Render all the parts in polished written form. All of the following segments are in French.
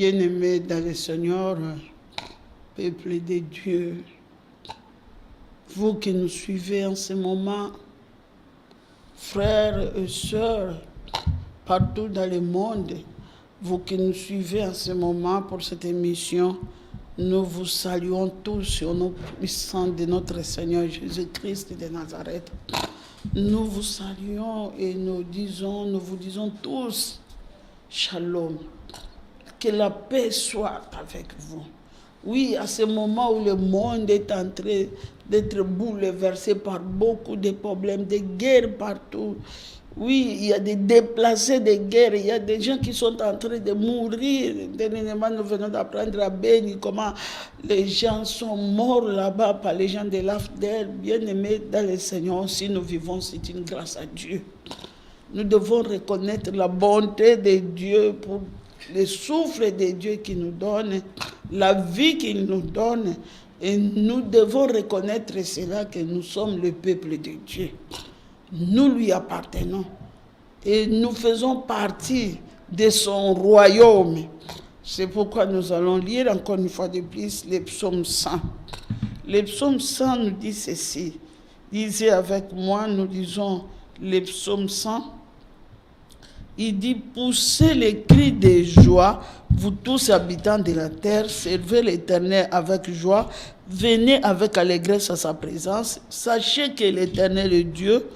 Bien-aimés dans le Seigneur, peuple de Dieu, vous qui nous suivez en ce moment, frères et sœurs, partout dans le monde, vous qui nous suivez en ce moment pour cette émission, nous vous saluons tous au nom puissant de notre Seigneur Jésus-Christ de Nazareth. Nous vous saluons et nous vous disons tous, Shalom. Que la paix soit avec vous. Oui, à ce moment où le monde est en train d'être bouleversé par beaucoup de problèmes, de guerres partout. Oui, il y a des déplacés de guerre, il y a des gens qui sont en train de mourir. Dernièrement, nous venons d'apprendre à Béni comment les gens sont morts là-bas par les gens de l'AFDEL. Bien-aimés dans le Seigneur, si nous vivons, c'est une grâce à Dieu. Nous devons reconnaître la bonté de Dieu pour le souffle de Dieu qui nous donne, la vie qu'il nous donne. Et nous devons reconnaître cela que nous sommes le peuple de Dieu. Nous lui appartenons. Et nous faisons partie de son royaume. C'est pourquoi nous allons lire encore une fois de plus les psaumes 100. Les psaumes 100 nous dit ceci. Lisez avec moi, nous lisons les psaumes 100. Il dit, poussez les cris de joie, vous tous habitants de la terre, servez l'Éternel avec joie, venez avec allégresse à sa présence, sachez que l'Éternel est Dieu,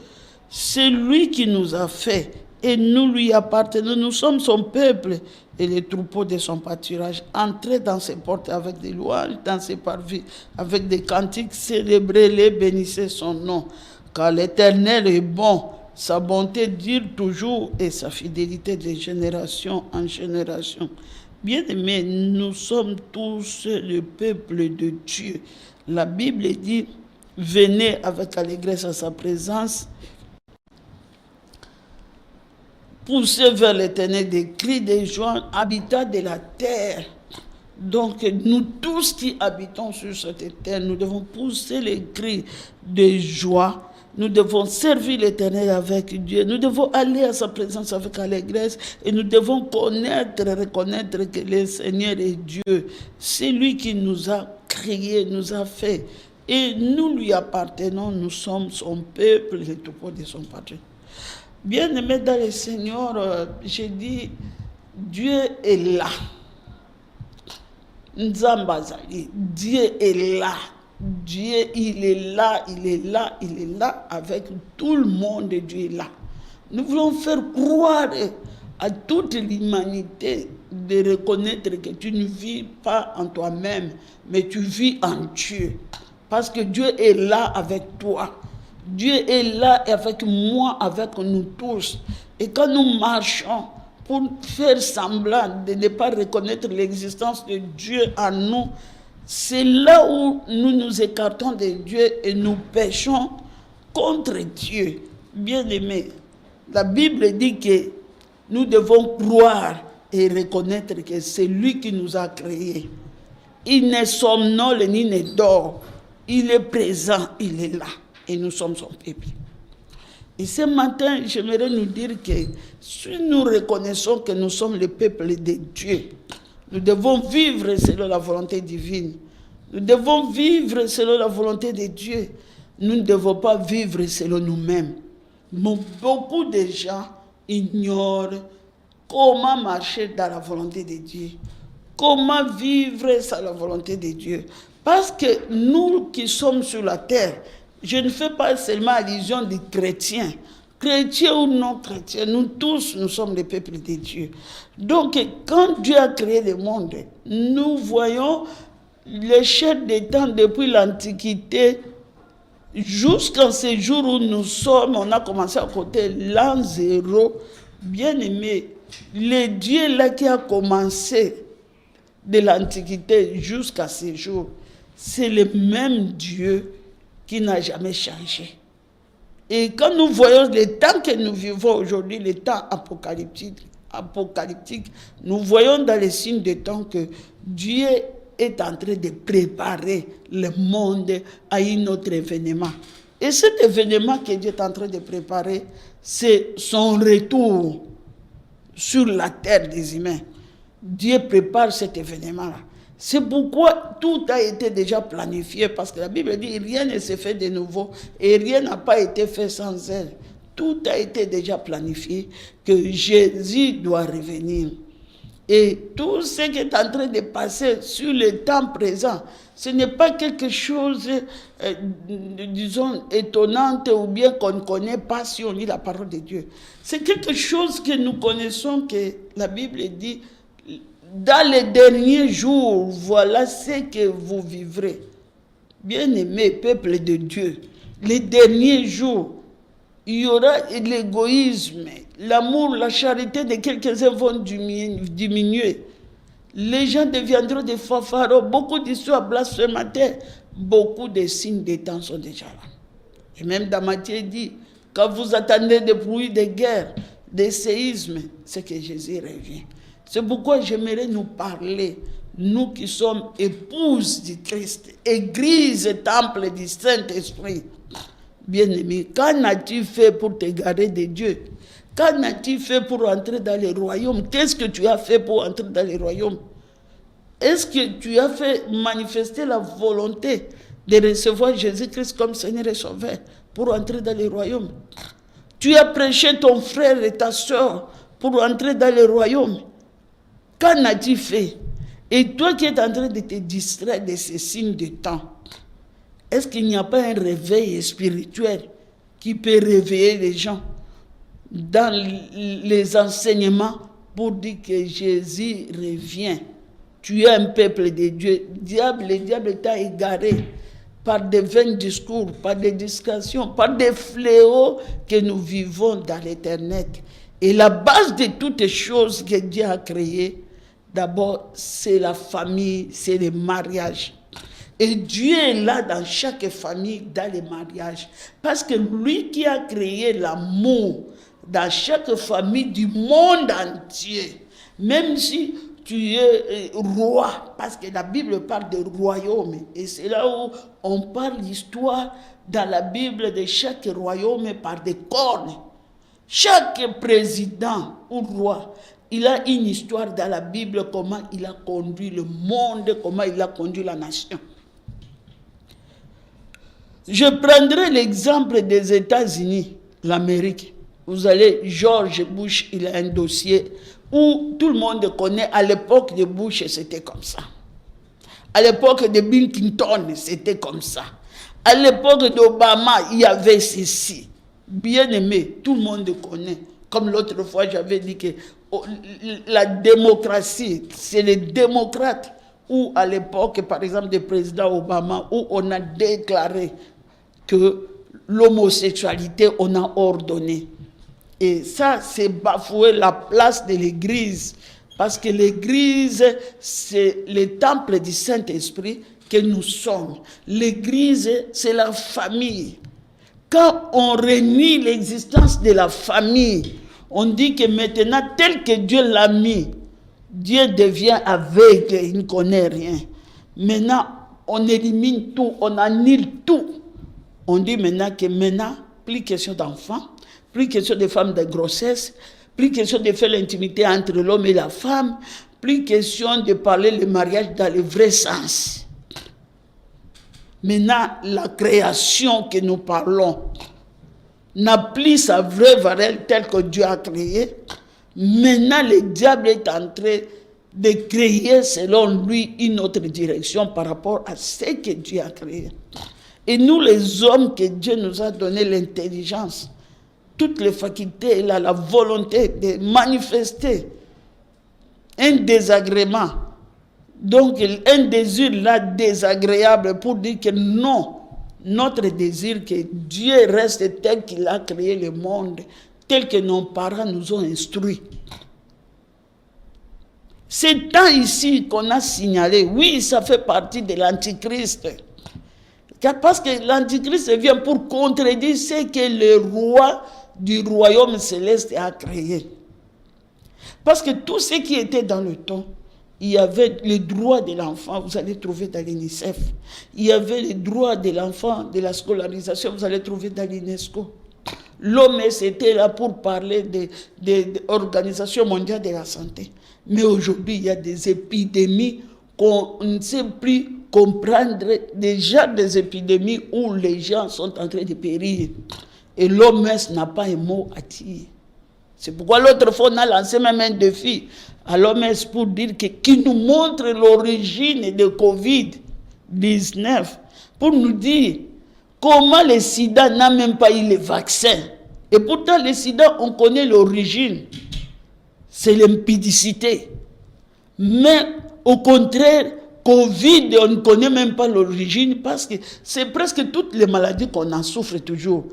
c'est lui qui nous a fait et nous lui appartenons, nous sommes son peuple et les troupeaux de son pâturage. Entrez dans ses portes avec des louanges, dans ses parvis avec des cantiques, célébrez-les, bénissez son nom, car l'Éternel est bon. Sa bonté dure toujours et sa fidélité de génération en génération. Bien-aimés, nous sommes tous le peuple de Dieu. La Bible dit, venez avec allégresse à sa présence, poussez vers l'Éternel des cris de joie, habitants de la terre. Donc, nous tous qui habitons sur cette terre, nous devons pousser les cris de joie. Nous devons servir l'Éternel avec Dieu. Nous devons aller à sa présence avec allégresse. Et nous devons reconnaître que le Seigneur est Dieu. C'est lui qui nous a créés, nous a fait. Et nous lui appartenons. Nous sommes son peuple, les troupeaux de son patrie. Bien-aimés dans le Seigneur, j'ai dit, Dieu est là. Nzambazali, Dieu est là. Dieu, il est là, il est là, il est là avec tout le monde, Dieu est là. Nous voulons faire croire à toute l'humanité de reconnaître que tu ne vis pas en toi-même, mais tu vis en Dieu. Parce que Dieu est là avec toi. Dieu est là avec moi, avec nous tous. Et quand nous marchons pour faire semblant de ne pas reconnaître l'existence de Dieu en nous, c'est là où nous nous écartons de Dieu et nous péchons contre Dieu. Bien-aimés, la Bible dit que nous devons croire et reconnaître que c'est lui qui nous a créés. Il ne somnole ni ne dort. Il est présent, il est là. Et nous sommes son peuple. Et ce matin, j'aimerais nous dire que si nous reconnaissons que nous sommes le peuple de Dieu, nous devons vivre selon la volonté divine. Nous devons vivre selon la volonté de Dieu. Nous ne devons pas vivre selon nous-mêmes. Mais beaucoup de gens ignorent comment marcher dans la volonté de Dieu. Comment vivre sans la volonté de Dieu. Parce que nous qui sommes sur la terre, je ne fais pas seulement allusion des chrétiens. Chrétiens ou non chrétiens, nous tous, nous sommes les peuples de Dieu. Donc, quand Dieu a créé le monde, nous voyons l'échelle des temps depuis l'Antiquité jusqu'à ce jour où nous sommes. On a commencé à côté l'an 0. Bien-aimé, le Dieu là qui a commencé de l'Antiquité jusqu'à ce jour, c'est le même Dieu qui n'a jamais changé. Et quand nous voyons les temps que nous vivons aujourd'hui, les temps apocalyptiques, nous voyons dans les signes des temps que Dieu est en train de préparer le monde à un autre événement. Et cet événement que Dieu est en train de préparer, c'est son retour sur la terre des humains. Dieu prépare cet événement-là. C'est pourquoi tout a été déjà planifié, parce que la Bible dit rien ne s'est fait de nouveau et rien n'a pas été fait sans elle. Tout a été déjà planifié, que Jésus doit revenir. Et tout ce qui est en train de passer sur le temps présent, ce n'est pas quelque chose, disons, étonnante ou bien qu'on ne connaît pas si on lit la parole de Dieu. C'est quelque chose que nous connaissons, que la Bible dit, dans les derniers jours, voilà ce que vous vivrez. Bien-aimés, peuple de Dieu, les derniers jours, il y aura l'égoïsme, l'amour, la charité de quelques-uns vont diminuer. Les gens deviendront des fanfarons, beaucoup d'histoires blasphématoires, beaucoup de signes des temps sont déjà là. Et même dans Matthieu dit, quand vous attendez des bruits de guerre, des séismes, c'est que Jésus revient. C'est pourquoi j'aimerais nous parler, nous qui sommes épouses du Christ, église, temple du Saint-Esprit. Bien-aimé, qu'en as-tu fait pour te garder de Dieu? Qu'en as-tu fait pour entrer dans le royaume? Qu'est-ce que tu as fait pour entrer dans le royaume? Est-ce que tu as fait manifester la volonté de recevoir Jésus-Christ comme Seigneur et Sauveur pour entrer dans le royaume? Tu as prêché ton frère et ta soeur pour entrer dans le royaume. Qu'en as-tu fait? Et toi qui es en train de te distraire de ces signes de temps, est-ce qu'il n'y a pas un réveil spirituel qui peut réveiller les gens dans les enseignements pour dire que Jésus revient? Tu es un peuple de Dieu. Le diable t'a égaré par des vains discours, par des distractions, par des fléaux que nous vivons dans l'Internet. Et la base de toutes les choses que Dieu a créées, d'abord, c'est la famille, c'est le mariage. Et Dieu est là dans chaque famille, dans les mariages. Parce que lui qui a créé l'amour dans chaque famille du monde entier, même si tu es roi, parce que la Bible parle de royaume, et c'est là où on parle l'histoire dans la Bible de chaque royaume par des cornes. Chaque président ou roi, il a une histoire dans la Bible, comment il a conduit le monde, comment il a conduit la nation. Je prendrai l'exemple des États-Unis, l'Amérique. Vous allez, George Bush, il a un dossier où tout le monde connaît. À l'époque de Bush, c'était comme ça. À l'époque de Bill Clinton, c'était comme ça. À l'époque d'Obama, il y avait ceci. Bien aimé, tout le monde connaît. Comme l'autre fois, j'avais dit que la démocratie, c'est les démocrates. Ou à l'époque, par exemple, du président Obama, où on a déclaré que l'homosexualité, on a ordonné. Et ça, c'est bafouer la place de l'Église. Parce que l'Église, c'est le temple du Saint-Esprit que nous sommes. L'Église, c'est la famille. Quand on renie l'existence de la famille, on dit que maintenant, tel que Dieu l'a mis, Dieu devient aveugle, il ne connaît rien. Maintenant, on élimine tout, on annule tout. On dit maintenant que plus question d'enfants, plus question de femmes de grossesse, plus question de faire l'intimité entre l'homme et la femme, plus question de parler le mariage dans le vrai sens. Maintenant, la création que nous parlons n'a plus sa vraie valeur telle que Dieu a créée. Maintenant, le diable est en train de créer, selon lui, une autre direction par rapport à ce que Dieu a créé. Et nous, les hommes que Dieu nous a donné l'intelligence, toutes les facultés, la volonté de manifester un désagrément. Donc, un désir là désagréable pour dire que non, notre désir que Dieu reste tel qu'il a créé le monde, tel que nos parents nous ont instruits. C'est tant ici qu'on a signalé, oui, ça fait partie de l'Antichrist. Car parce que l'Antichrist vient pour contredire ce que le roi du royaume céleste a créé. Parce que tout ce qui était dans le temps, il y avait les droits de l'enfant, vous allez trouver dans l'UNICEF. Il y avait les droits de l'enfant, de la scolarisation, vous allez trouver dans l'UNESCO. L'OMS était là pour parler de l'Organisation mondiale de la santé. Mais aujourd'hui, il y a des épidémies qu'on ne sait plus comprendre. Déjà des épidémies où les gens sont en train de périr. Et l'OMS n'a pas un mot à dire. C'est pourquoi l'autre fois, on a lancé même un défi à l'OMS pour dire qu'il nous montre l'origine de Covid-19. Pour nous dire comment le sida n'a même pas eu le vaccin. Et pourtant, le sida, on connaît l'origine. C'est l'impudicité. Mais au contraire, Covid, on ne connaît même pas l'origine parce que c'est presque toutes les maladies qu'on en souffre toujours.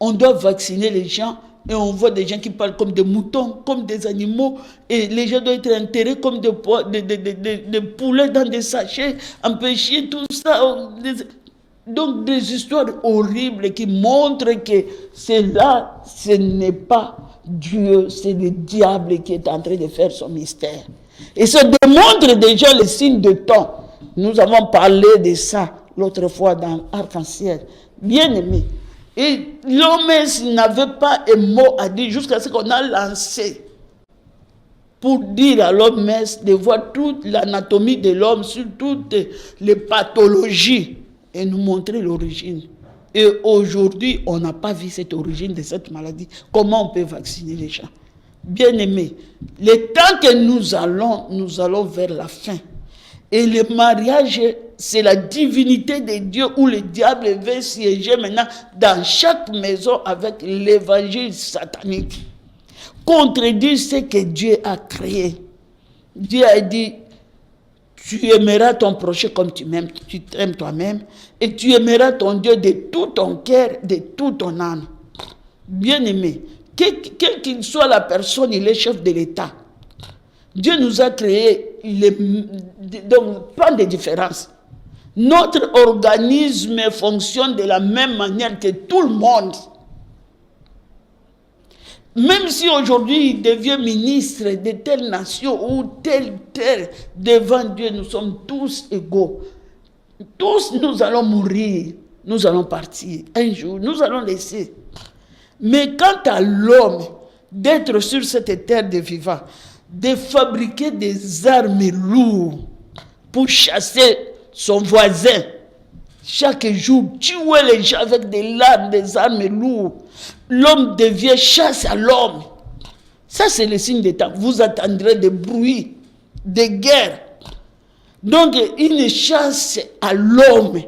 On doit vacciner les gens et on voit des gens qui parlent comme des moutons, comme des animaux, et les gens doivent être enterrés comme des poulets dans des sachets, empêcher tout ça. Donc des histoires horribles qui montrent que cela, ce n'est pas Dieu, c'est le diable qui est en train de faire son mystère. Et ça démontre déjà les signes de temps. Nous avons parlé de ça l'autre fois dans Arc-en-Ciel. Bien aimé. Et l'OMS n'avait pas un mot à dire jusqu'à ce qu'on a lancé pour dire à l'OMS de voir toute l'anatomie de l'homme sur toutes les pathologies et nous montrer l'origine. Et aujourd'hui, on n'a pas vu cette origine de cette maladie. Comment on peut vacciner les gens? Bien aimé, le temps que nous allons vers la fin. Et le mariage, c'est la divinité de Dieu où le diable veut siéger maintenant dans chaque maison avec l'évangile satanique. Contredire ce que Dieu a créé. Dieu a dit, tu aimeras ton prochain comme tu t'aimes toi-même, et tu aimeras ton Dieu de tout ton cœur, de toute ton âme. Bien aimé, quel qu'il soit la personne, il est chef de l'État. Dieu nous a créé, donc pas de différence. Notre organisme fonctionne de la même manière que tout le monde. Même si aujourd'hui il devient ministre de telle nation ou telle, devant Dieu, nous sommes tous égaux. Tous nous allons mourir, nous allons partir. Un jour, nous allons laisser. Mais quant à l'homme, d'être sur cette terre de vivants, de fabriquer des armes lourdes pour chasser son voisin, chaque jour, tuer les gens avec des armes lourdes, l'homme devient chasse à l'homme. Ça, c'est le signe des temps. Vous attendrez des bruits, des guerres. Donc, une chasse à l'homme.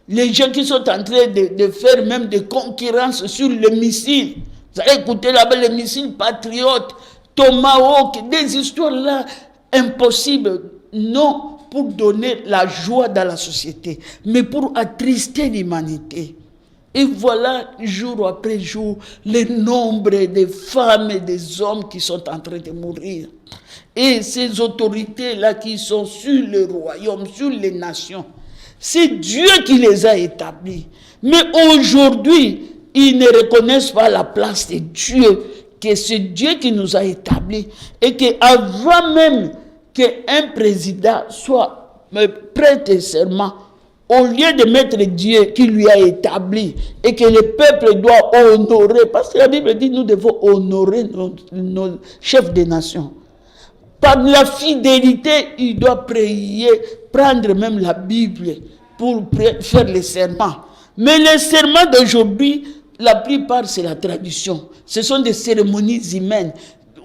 Les gens qui sont en train de faire même des concurrences sur les missiles. Vous allez écouter là-bas les missiles patriotes, Tomahawk, des histoires là impossibles. Non pour donner la joie dans la société, mais pour attrister l'humanité. Et voilà, jour après jour, le nombre de femmes et des hommes qui sont en train de mourir. Et ces autorités-là qui sont sur le royaume, sur les nations, c'est Dieu qui les a établis. Mais aujourd'hui, ils ne reconnaissent pas la place de Dieu, que c'est Dieu qui nous a établis. Et qu'avant même qu'un président soit prête serment, au lieu de mettre Dieu qui lui a établi et que le peuple doit honorer, parce que la Bible dit que nous devons honorer nos chefs des nations. Par la fidélité, il doit prier, prendre même la Bible pour faire les serments. Mais les serments d'aujourd'hui, la plupart, c'est la tradition. Ce sont des cérémonies humaines,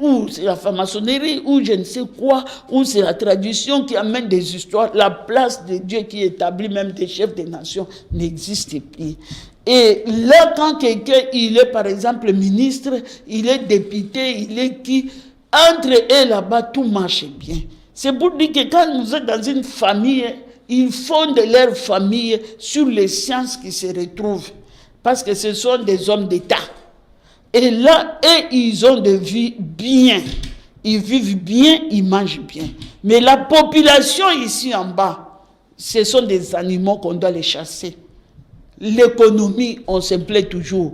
ou c'est la franc-maçonnerie, ou je ne sais quoi, ou c'est la tradition qui amène des histoires. La place de Dieu qui établit même des chefs des nations n'existe plus. Et là, quand quelqu'un, il est par exemple ministre, il est député, il est qui, entre eux là-bas, tout marche bien. C'est pour dire que quand vous êtes dans une famille, ils fondent leur famille sur les sciences qui se retrouvent. Parce que ce sont des hommes d'État. Et là, ils ont de vie bien. Ils vivent bien, ils mangent bien. Mais la population ici en bas, ce sont des animaux qu'on doit les chasser. L'économie, on se plaît toujours.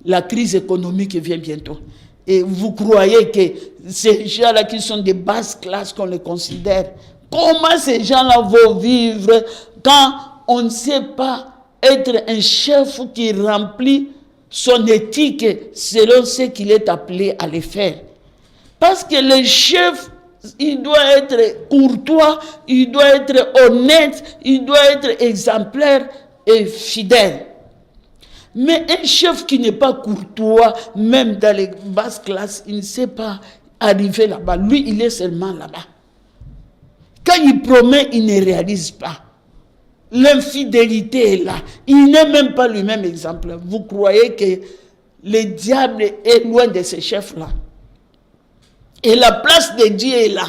La crise économique vient bientôt. Et vous croyez que ces gens-là qui sont de basse classe, qu'on les considère, comment ces gens-là vont vivre quand on ne sait pas être un chef qui remplit son éthique selon ce qu'il est appelé à le faire? Parce que le chef il doit être courtois, il doit être honnête, il doit être exemplaire et fidèle. Mais un chef qui n'est pas courtois, même dans les basses classes, il ne sait pas arriver là-bas. Lui, il est seulement là-bas. Quand il promet, il ne réalise pas. L'infidélité est là. Il n'est même pas lui-même exemplaire. Vous croyez que le diable est loin de ces chefs-là? Et la place de Dieu est là.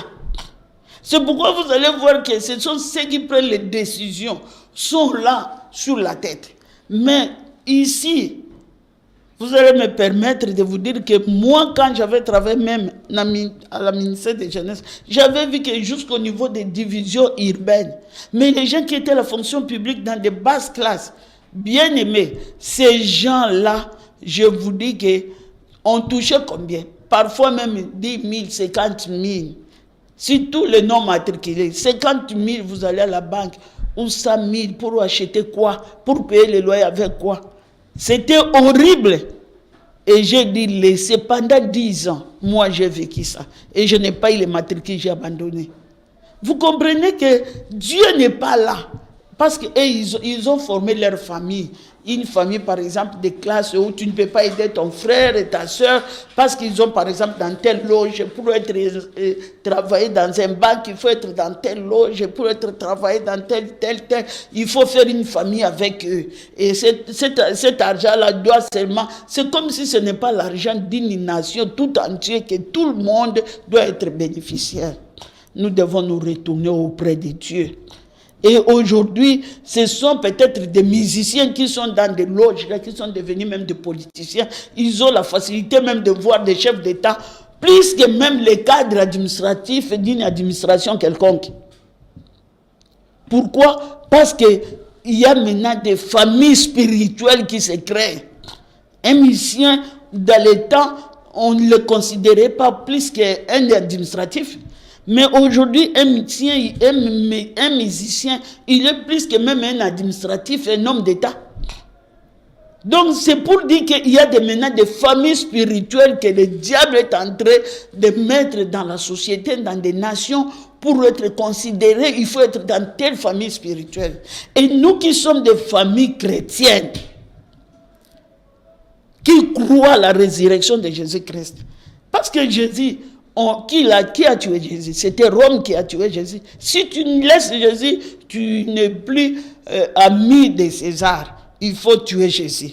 C'est pourquoi vous allez voir que ce sont ceux qui prennent les décisions, sont là sur la tête. Mais ici, vous allez me permettre de vous dire que moi, quand j'avais travaillé même à la ministère de Jeunesse, j'avais vu que jusqu'au niveau des divisions urbaines, mais les gens qui étaient à la fonction publique dans des basses classes, bien aimés, ces gens-là, je vous dis qu'on touchait combien? Parfois même 10 000, 50 000. Si tous les non matriculés, 50 000, vous allez à la banque, ou 100 000 pour acheter quoi? Pour payer les loyers avec quoi? C'était horrible. Et j'ai dit, laissez pendant 10 ans. Moi, j'ai vécu ça. Et je n'ai pas eu les matricules, j'ai abandonné. Vous comprenez que Dieu n'est pas là. Parce qu'ils ont formé leur famille. Une famille, par exemple, de classes où tu ne peux pas aider ton frère et ta soeur parce qu'ils ont, par exemple, dans telle loge, pour être travailler dans un banque, il faut être dans telle loge, pour être travailler dans tel, il faut faire une famille avec eux. Et cet argent-là doit seulement, c'est comme si ce n'est pas l'argent d'une nation tout entière, que tout le monde doit être bénéficiaire. Nous devons nous retourner auprès de Dieu. Et aujourd'hui, ce sont peut-être des musiciens qui sont dans des loges, qui sont devenus même des politiciens. Ils ont la facilité même de voir des chefs d'État, plus que même les cadres administratifs d'une administration quelconque. Pourquoi? Parce qu'il y a maintenant des familles spirituelles qui se créent. Un musicien, dans le temps, on ne le considérait pas plus qu'un administratif. Mais aujourd'hui, un musicien, il est plus que même un administratif, un homme d'État. Donc c'est pour dire qu'il y a maintenant des familles spirituelles que le diable est en train de mettre dans la société, dans des nations, pour être considéré, il faut être dans telle famille spirituelle. Et nous qui sommes des familles chrétiennes, qui croient à la résurrection de Jésus-Christ, parce que Jésus, qui a tué Jésus? C'était Rome qui a tué Jésus. Si tu laisses Jésus, tu n'es plus ami de César. Il faut tuer Jésus.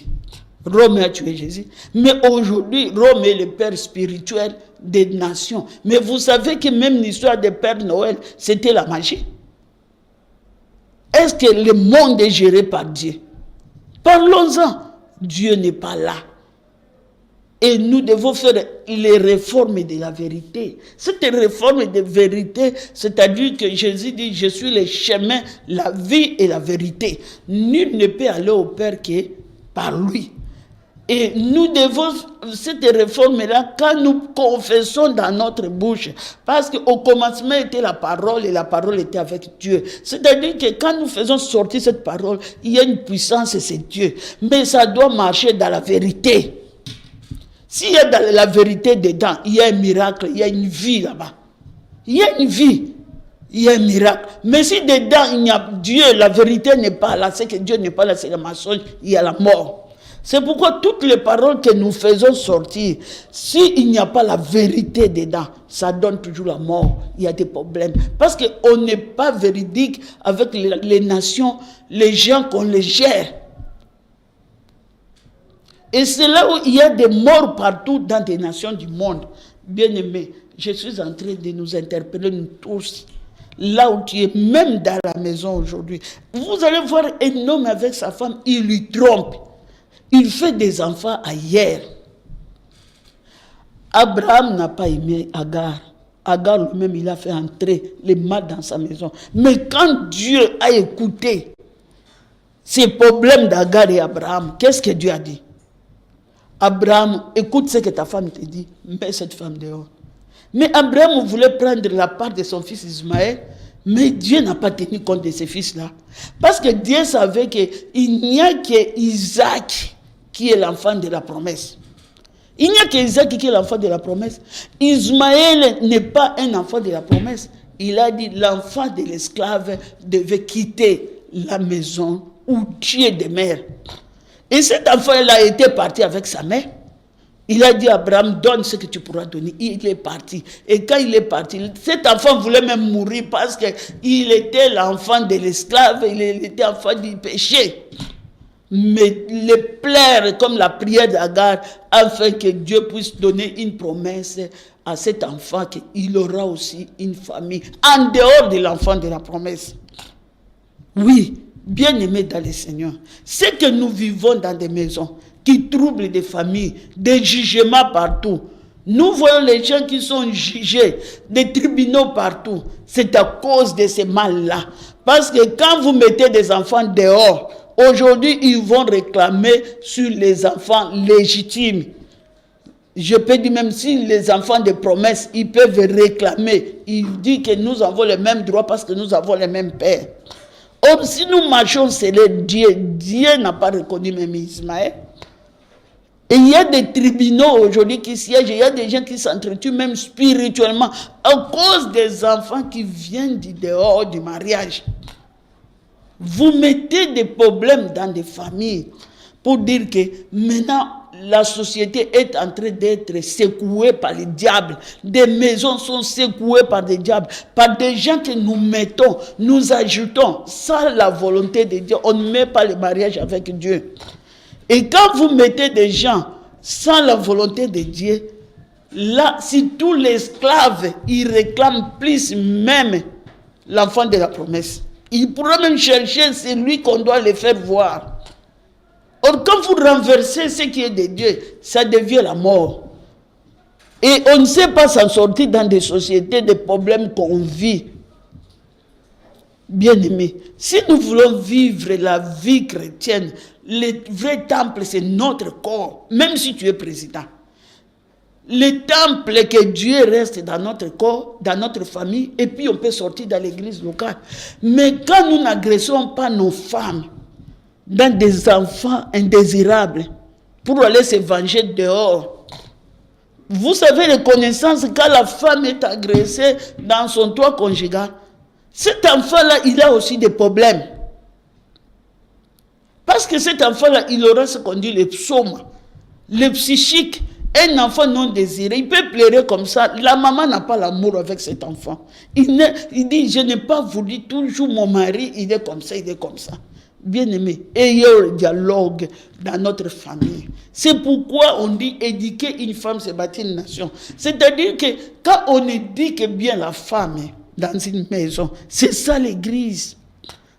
Rome a tué Jésus. Mais aujourd'hui, Rome est le père spirituel des nations. Mais vous savez que même l'histoire de Père Noël, c'était la magie. Est-ce que le monde est géré par Dieu? Parlons-en. Dieu n'est pas là. Et nous devons faire les réformes de la vérité. Cette réforme de vérité, c'est-à-dire que Jésus dit, je suis le chemin, la vie et la vérité. Nul ne peut aller au Père que par lui. Et nous devons, cette réforme-là, quand nous confessons dans notre bouche, parce qu'au commencement était la parole et la parole était avec Dieu. C'est-à-dire que quand nous faisons sortir cette parole, il y a une puissance et c'est Dieu. Mais ça doit marcher dans la vérité. S'il y a dans la vérité dedans, il y a un miracle, il y a une vie là-bas. Il y a une vie, il y a un miracle. Mais si dedans il y a Dieu, la vérité n'est pas là, c'est que Dieu n'est pas là, c'est le mensonge, il y a la mort. C'est pourquoi toutes les paroles que nous faisons sortir, s'il n'y a pas la vérité dedans, ça donne toujours la mort, il y a des problèmes. Parce qu'on n'est pas véridique avec les nations, les gens qu'on les gère. Et c'est là où il y a des morts partout dans des nations du monde. Bien-aimés, je suis en train de nous interpeller, nous tous. Là où tu es, même dans la maison aujourd'hui. Vous allez voir un homme avec sa femme, il lui trompe. Il fait des enfants ailleurs. Abraham n'a pas aimé Agar. Agar lui-même, il a fait entrer les mal dans sa maison. Mais quand Dieu a écouté ces problèmes d'Agar et Abraham, qu'est-ce que Dieu a dit? Abraham, écoute ce que ta femme te dit, mets cette femme dehors. Mais Abraham voulait prendre la part de son fils Ismaël, mais Dieu n'a pas tenu compte de ces fils-là. Parce que Dieu savait qu'il n'y a qu'Isaac qui est l'enfant de la promesse. Il n'y a qu'Isaac qui est l'enfant de la promesse. Ismaël n'est pas un enfant de la promesse. Il a dit l'enfant de l'esclave devait quitter la maison où Dieu demeure. Et cet enfant-là a été parti avec sa mère. Il a dit à Abraham, donne ce que tu pourras donner. Il est parti. Et quand il est parti, cet enfant voulait même mourir parce qu'il était l'enfant de l'esclave, il était enfant du péché. Mais les plaire comme la prière d'Agar, afin que Dieu puisse donner une promesse à cet enfant qu'il aura aussi une famille en dehors de l'enfant de la promesse. Oui, bien-aimés dans le Seigneur, c'est que nous vivons dans des maisons qui troublent des familles, des jugements partout. Nous voyons les gens qui sont jugés, des tribunaux partout. C'est à cause de ces mal-là. Parce que quand vous mettez des enfants dehors, aujourd'hui, ils vont réclamer sur les enfants légitimes. Je peux dire même si les enfants de promesse, ils peuvent réclamer. Ils disent que nous avons les mêmes droits parce que nous avons les mêmes pères. Or, si nous marchons sur Dieu, Dieu n'a pas reconnu même Ismaël. Et il y a des tribunaux aujourd'hui qui siègent, il y a des gens qui s'entretuent même spirituellement à cause des enfants qui viennent du dehors du mariage. Vous mettez des problèmes dans des familles pour dire que maintenant la société est en train d'être secouée par le diable. Des maisons sont secouées par des diables, par des gens que nous mettons, nous ajoutons sans la volonté de Dieu. On ne met pas le mariage avec Dieu. Et quand vous mettez des gens sans la volonté de Dieu, là, si tous les esclaves, ils réclament plus même l'enfant de la promesse. Il pourra même chercher celui qu'on doit les faire voir. Or, quand vous renversez ce qui est de Dieu, ça devient la mort. Et on ne sait pas s'en sortir dans des sociétés, des problèmes qu'on vit. Bien-aimés, si nous voulons vivre la vie chrétienne, le vrai temple, c'est notre corps, même si tu es président. Le temple que Dieu reste dans notre corps, dans notre famille, et puis on peut sortir dans l'église locale. Mais quand nous n'agressons pas nos femmes dans des enfants indésirables pour aller se venger dehors, vous savez les connaissances, quand la femme est agressée dans son toit conjugal, cet enfant-là, il a aussi des problèmes. Parce que cet enfant-là, il aura ce qu'on dit le psaume, le psychique. Un enfant non désiré, il peut pleurer comme ça. La maman n'a pas l'amour avec cet enfant. Il dit, je n'ai pas voulu, toujours mon mari, il est comme ça, il est comme ça. Bien-aimé, ayons le dialogue dans notre famille. C'est pourquoi on dit éduquer une femme, c'est bâtir une nation. C'est-à-dire que quand on éduque bien la femme dans une maison, c'est ça l'église.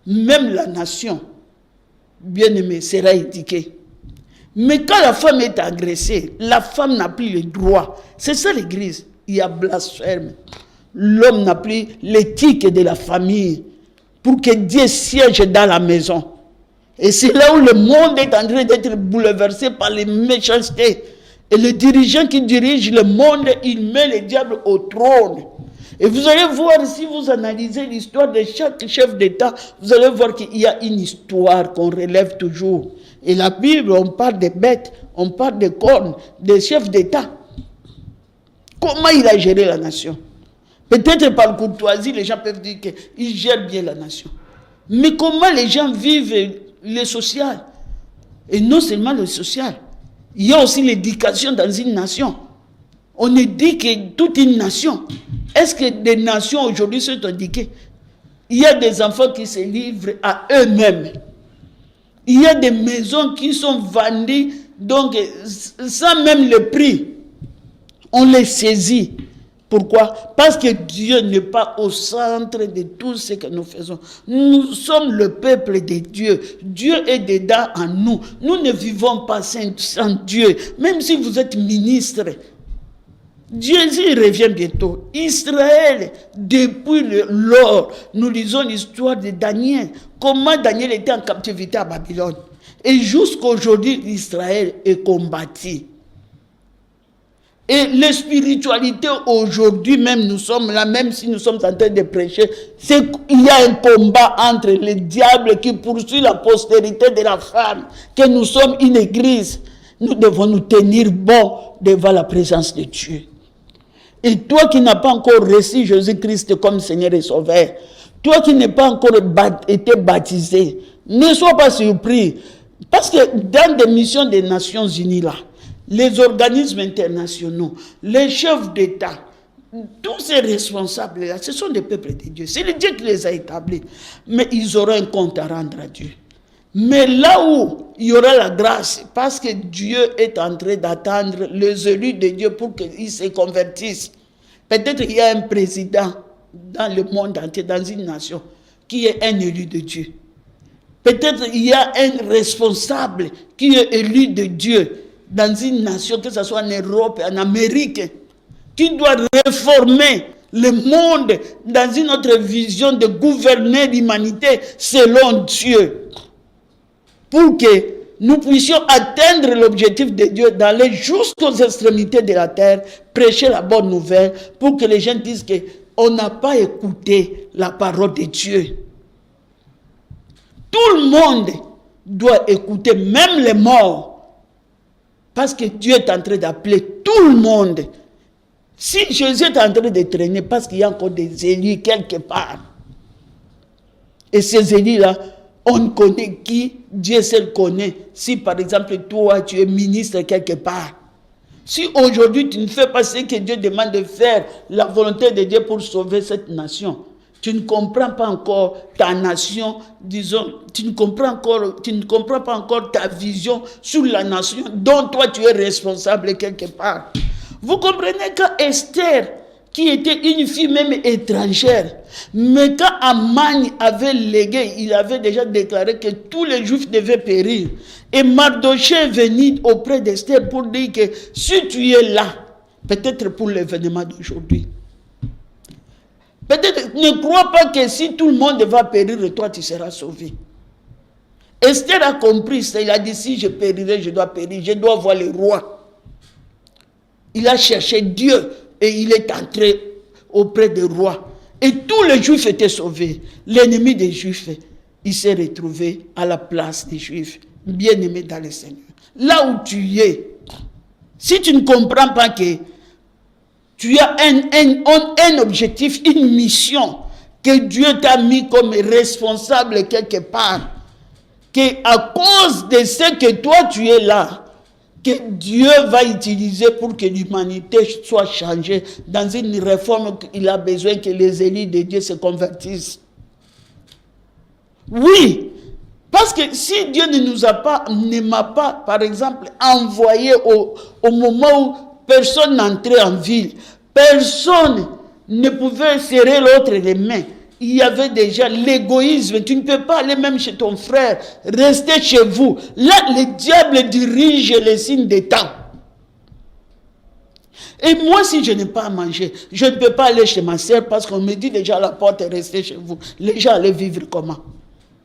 Même la nation, bien-aimé, sera éduquée. Mais quand la femme est agressée, la femme n'a plus le droit. C'est ça l'église. Il y a blasphème. L'homme n'a plus l'éthique de la famille pour que Dieu siège dans la maison. Et c'est là où le monde est en train d'être bouleversé par les méchancetés. Et le dirigeant qui dirige le monde, il met le diable au trône. Et vous allez voir, si vous analysez l'histoire de chaque chef d'État, vous allez voir qu'il y a une histoire qu'on relève toujours. Et la Bible, on parle des bêtes, on parle des cornes, des chefs d'État. Comment il a géré la nation? Peut-être par courtoisie, les gens peuvent dire qu'il gère bien la nation. Mais comment les gens vivent le social? Et non seulement le social, il y a aussi l'éducation dans une nation. On éduque toute une nation. Est-ce que des nations aujourd'hui sont éduquées? Il y a des enfants qui se livrent à eux-mêmes. Il y a des maisons qui sont vendues, donc sans même le prix. On les saisit. Pourquoi? Parce que Dieu n'est pas au centre de tout ce que nous faisons. Nous sommes le peuple de Dieu. Dieu est dedans en nous. Nous ne vivons pas sans Dieu. Même si vous êtes ministre, Dieu il revient bientôt. Israël, depuis lors, nous lisons l'histoire de Daniel. Comment Daniel était en captivité à Babylone. Et jusqu'aujourd'hui, Israël est combattu. Et la spiritualité aujourd'hui, même nous sommes là, même si nous sommes en train de prêcher, il y a un combat entre le diable qui poursuit la postérité de la femme, que nous sommes une église. Nous devons nous tenir bon devant la présence de Dieu. Et toi qui n'as pas encore reçu Jésus-Christ comme Seigneur et Sauveur, toi qui n'es pas encore été baptisé, ne sois pas surpris. Parce que dans des missions des Nations Unies, là, les organismes internationaux, les chefs d'État, tous ces responsables-là, ce sont des peuples de Dieu. C'est le Dieu qui les a établis. Mais ils auront un compte à rendre à Dieu. Mais là où il y aura la grâce, parce que Dieu est en train d'attendre les élus de Dieu pour qu'ils se convertissent. Peut-être il y a un président dans le monde entier, dans une nation, qui est un élu de Dieu. Peut-être il y a un responsable qui est élu de Dieu dans une nation, que ce soit en Europe, en Amérique, qui doit réformer le monde dans une autre vision de gouverner l'humanité selon Dieu. Pour que nous puissions atteindre l'objectif de Dieu, d'aller jusqu'aux extrémités de la terre, prêcher la bonne nouvelle, pour que les gens disent qu'on n'a pas écouté la parole de Dieu. Tout le monde doit écouter, même les morts, parce que Dieu est en train d'appeler tout le monde. Si Jésus est en train de traîner, parce qu'il y a encore des élus quelque part, et ces élus-là, on connaît qui, Dieu seul connaît. Si par exemple toi tu es ministre quelque part, si aujourd'hui tu ne fais pas ce que Dieu demande de faire, la volonté de Dieu pour sauver cette nation, tu ne comprends pas encore ta nation, disons, tu ne comprends pas encore ta vision sur la nation dont toi tu es responsable quelque part. Vous comprenez qu'Esther, qui était une fille même étrangère, mais quand Aman avait légué, il avait déjà déclaré que tous les Juifs devaient périr. Et Mardoché est venu auprès d'Esther pour dire que si tu es là, peut-être pour l'événement d'aujourd'hui, peut-être ne crois pas que si tout le monde va périr, toi tu seras sauvé. Esther a compris ça, il a dit si je périrai, je dois périr, je dois voir le roi. Il a cherché Dieu. Et il est entré auprès des rois. Et tous les Juifs étaient sauvés. L'ennemi des Juifs, il s'est retrouvé à la place des Juifs. Bien-aimé dans le Seigneur. Là où tu es, si tu ne comprends pas que tu as un objectif, une mission, que Dieu t'a mis comme responsable quelque part, qu'à cause de ce que toi tu es là, que Dieu va utiliser pour que l'humanité soit changée dans une réforme qu'il a besoin que les élus de Dieu se convertissent. Oui, parce que si Dieu ne m'a pas, par exemple, envoyé au moment où personne n'entrait en ville, personne ne pouvait serrer l'autre les mains. Il y avait déjà l'égoïsme. Tu ne peux pas aller même chez ton frère. Rester chez vous. Là, le diable dirige les signes des temps. Et moi, si je n'ai pas à manger, je ne peux pas aller chez ma sœur parce qu'on me dit déjà à la porte, restez chez vous. Les gens allaient vivre comment?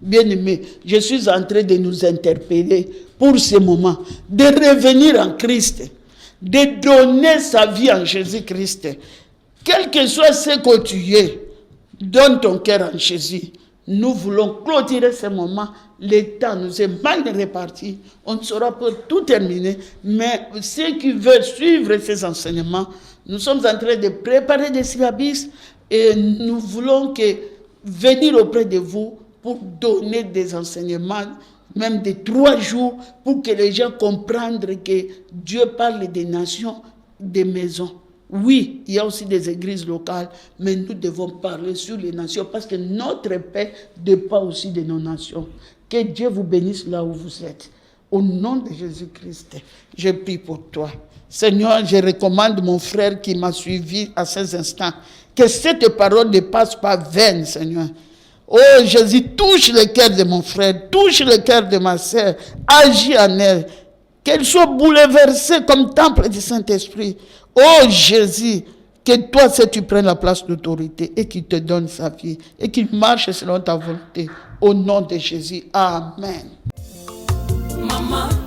Bien-aimés, je suis en train de nous interpeller pour ce moment, de revenir en Christ, de donner sa vie en Jésus-Christ. Quel que soit ce que tu es, donne ton cœur en Jésus. Nous voulons clôturer ce moment. Le temps nous est mal réparti. On ne saura pas tout terminer. Mais ceux qui veulent suivre ces enseignements, nous sommes en train de préparer des syllabus et nous voulons venir auprès de vous pour donner des enseignements, même de 3 jours, pour que les gens comprennent que Dieu parle des nations, des maisons. Oui, il y a aussi des églises locales, mais nous devons parler sur les nations parce que notre paix dépend aussi de nos nations. Que Dieu vous bénisse là où vous êtes. Au nom de Jésus-Christ, je prie pour toi. Seigneur, je recommande mon frère qui m'a suivi à ces instants. Que cette parole ne passe pas vaine, Seigneur. Oh Jésus, touche le cœur de mon frère, touche le cœur de ma sœur, agis en elle. Qu'elle soit bouleversée comme temple du Saint-Esprit. Oh Jésus, que toi, tu prennes la place d'autorité et qu'il te donne sa vie et qu'il marche selon ta volonté. Au nom de Jésus. Amen. Maman.